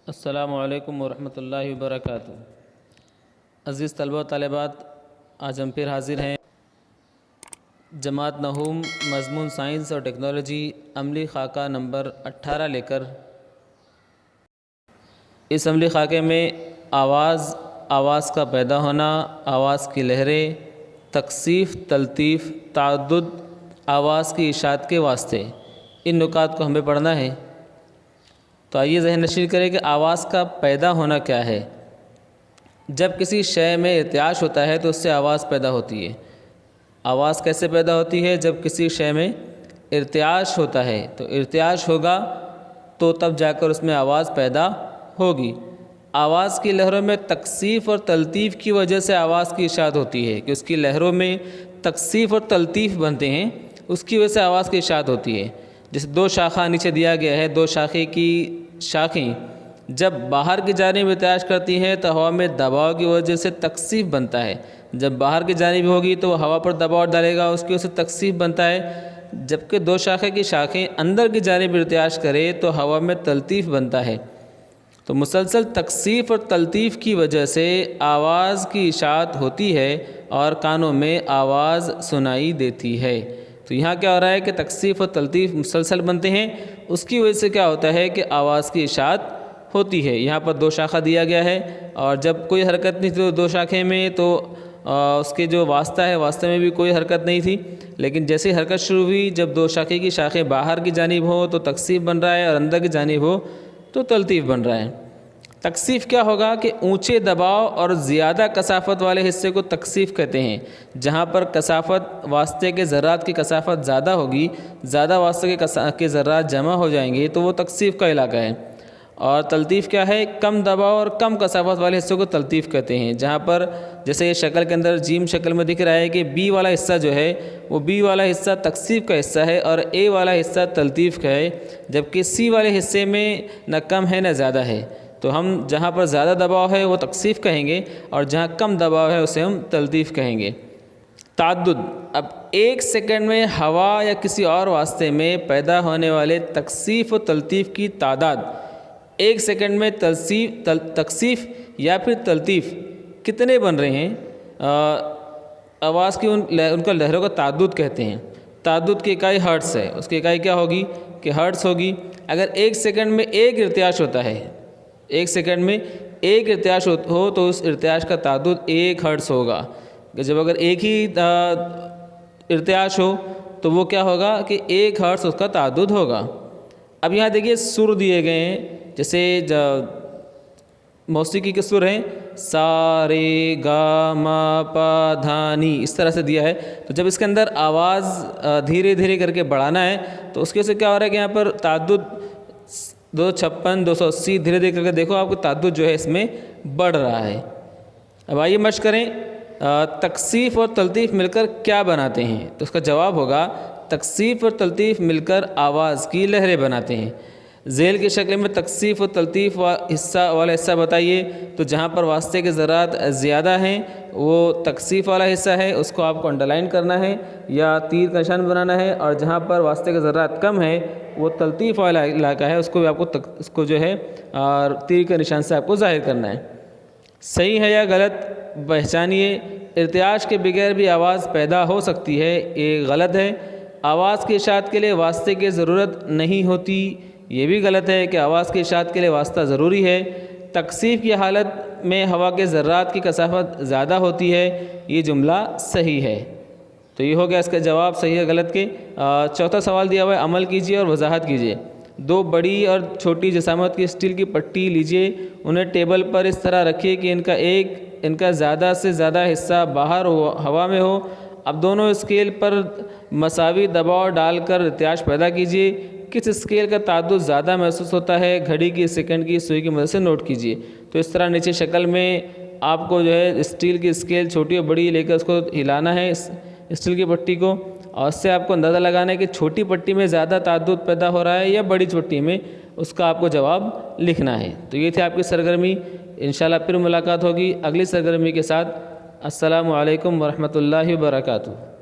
السلام علیکم ورحمۃ اللہ وبرکاتہ۔ عزیز طلبہ و طالبات، آج ہم پھر حاضر ہیں جماعت نحوم مضمون سائنس اور ٹیکنالوجی عملی خاکہ نمبر 18 لے کر۔ اس عملی خاکے میں آواز کا پیدا ہونا، آواز کی لہریں، تکثیف، تلطیف، تعدد، آواز کی اشاعت کے واسطے، ان نکات کو ہمیں پڑھنا ہے۔ تو آئیے ذہن نشین کریں کہ آواز کا پیدا ہونا کیا ہے۔ جب کسی شے میں ارتعاش ہوتا ہے تو اس سے آواز پیدا ہوتی ہے۔ آواز کیسے پیدا ہوتی ہے؟ جب کسی شے میں ارتعاش ہوتا ہے تو ارتعاش ہوگا تو تب جا کر اس میں آواز پیدا ہوگی۔ آواز کی لہروں میں تکثیف اور تلطیف کی وجہ سے آواز کی اشاعت ہوتی ہے کہ اس کی لہروں میں تکثیف اور تلطیف بنتے ہیں، اس کی وجہ سے آواز کی اشاعت ہوتی ہے۔ جیسے دو شاخہ نیچے دیا گیا ہے، دو شاخے کی شاخیں جب باہر کی جانب ارتعاش کرتی ہیں تو ہوا میں دباؤ کی وجہ سے تکثیف بنتا ہے۔ جب باہر کی جانب ہوگی تو وہ ہوا پر دباؤ ڈالے گا، اس کی وجہ سے تکثیف بنتا ہے۔ جبکہ دو شاخے کی شاخیں اندر کی جانب ارتعاش کرے تو ہوا میں تلطیف بنتا ہے۔ تو مسلسل تکثیف اور تلطیف کی وجہ سے آواز کی اشاعت ہوتی ہے اور کانوں میں آواز سنائی دیتی ہے۔ تو یہاں کیا ہو رہا ہے کہ تکثیف اور تلطیف مسلسل بنتے ہیں، اس کی وجہ سے کیا ہوتا ہے کہ آواز کی اشاعت ہوتی ہے۔ یہاں پر دو شاخہ دیا گیا ہے اور جب کوئی حرکت نہیں تھی دو شاخے میں تو اس کے جو واسطہ ہے، واسطے میں بھی کوئی حرکت نہیں تھی، لیکن جیسے ہی حرکت شروع ہوئی، جب دو شاخے کی شاخیں باہر کی جانب ہو تو تکثیف بن رہا ہے اور اندر کی جانب ہو تو تلطیف بن رہا ہے۔ تکثیف کیا ہوگا کہ اونچے دباؤ اور زیادہ کثافت والے حصے کو تکثیف کہتے ہیں۔ جہاں پر کثافت واسطے کے ذرات کی کثافت زیادہ ہوگی، زیادہ واسطے کے ذرات جمع ہو جائیں گے تو وہ تکثیف کا علاقہ ہے۔ اور تلطیف کیا ہے؟ کم دباؤ اور کم کثافت والے حصوں کو تلطیف کہتے ہیں۔ جہاں پر جیسے یہ شکل کے اندر جیم شکل میں دکھ رہا ہے کہ بی والا حصہ جو ہے وہ بی والا حصہ تکثیف کا حصہ ہے اور اے والا حصہ تلطیف کا ہے، جبکہ سی والے حصے میں نہ کم ہے نہ زیادہ ہے۔ تو ہم جہاں پر زیادہ دباؤ ہے وہ تکثیف کہیں گے اور جہاں کم دباؤ ہے اسے ہم تلطیف کہیں گے۔ تعدد، اب ایک سیکنڈ میں ہوا یا کسی اور واسطے میں پیدا ہونے والے تکثیف و تلطیف کی تعداد، ایک سیکنڈ میں تکثیف یا پھر تلطیف کتنے بن رہے ہیں، آواز کی ان کا لہروں کا تعدد کہتے ہیں۔ تعدد کی اکائی ہرٹز ہے، اس کی اکائی کیا ہوگی کہ ہرٹز ہوگی۔ اگر ایک سیکنڈ میں ایک ارتعاش ہوتا ہے، ایک سیکنڈ میں ایک ارتعاش ہو تو اس ارتعاش کا تعدد 1 ہرٹز ہوگا۔ جب اگر ایک ہی ارتعاش ہو تو وہ کیا ہوگا کہ 1 ہرٹز اس کا تعدد ہوگا۔ اب یہاں دیکھیے سر دیے گئے ہیں، جیسے موسیقی کے سر ہیں سا رے گا ما پا دھا نی، اس طرح سے دیا ہے۔ تو جب اس کے اندر آواز دھیرے دھیرے کر کے بڑھانا ہے تو اس کی وجہ سے کیا ہو رہا ہے کہ یہاں پر تعدد 256 280 دھیرے دھیرے کر کے دیکھو آپ کو تعدد جو ہے اس میں بڑھ رہا ہے۔ اب آئیے مشق کریں، تکثیف اور تلطیف مل کر کیا بناتے ہیں؟ تو اس کا جواب ہوگا تکثیف اور تلطیف مل کر آواز کی لہریں بناتے ہیں۔ ذیل کی شکل میں تکثیف و تلطیف والا حصہ بتائیے۔ تو جہاں پر واسطے کے ذرات زیادہ ہیں وہ تکثیف والا حصہ ہے، اس کو آپ کو انڈرلائن کرنا ہے یا تیر کا نشان بنانا ہے، اور جہاں پر واسطے کے ذرات کم ہیں وہ تلطیف والا علاقہ ہے، اس کو بھی آپ کو اس کو جو ہے اور تیر کے نشان سے آپ کو ظاہر کرنا ہے۔ صحیح ہے یا غلط پہچانیے۔ ارتعاش کے بغیر بھی آواز پیدا ہو سکتی ہے، یہ غلط ہے۔ آواز کی اشاعت کے لیے واسطے کی ضرورت نہیں ہوتی، یہ بھی غلط ہے کہ آواز کی اشاعت کے لیے واسطہ ضروری ہے۔ تکثیف کی حالت میں ہوا کے ذرات کی کثافت زیادہ ہوتی ہے، یہ جملہ صحیح ہے۔ تو یہ ہو گیا اس کا جواب صحیح ہے غلط کے۔ چوتھا سوال دیا ہوا ہے، عمل کیجیے اور وضاحت کیجیے۔ 2 بڑی اور چھوٹی جسامت کی اسٹیل کی پٹی لیجیے، انہیں ٹیبل پر اس طرح رکھیے کہ ان کا زیادہ سے زیادہ حصہ باہر ہوا میں ہو۔ اب دونوں اسکیل پر مساوی دباؤ ڈال کر ارتعاش پیدا کیجیے۔ کس اسکیل کا تعدد زیادہ محسوس ہوتا ہے؟ گھڑی کی سیکنڈ کی سوئی کی مدد سے نوٹ کیجیے۔ تو اس طرح نیچے شکل میں آپ کو جو ہے اسٹیل کی اسکیل چھوٹی اور بڑی لے کر اس کو ہلانا ہے اسٹیل کی پٹی کو، اور اس سے آپ کو اندازہ لگانا ہے کہ چھوٹی پٹی میں زیادہ تعدد پیدا ہو رہا ہے یا بڑی پٹی میں، اس کا آپ کو جواب لکھنا ہے۔ تو یہ تھی آپ کی سرگرمی، انشاءاللہ پھر ملاقات ہوگی اگلی سرگرمی کے ساتھ۔ السلام علیکم ورحمۃ اللہ وبرکاتہ۔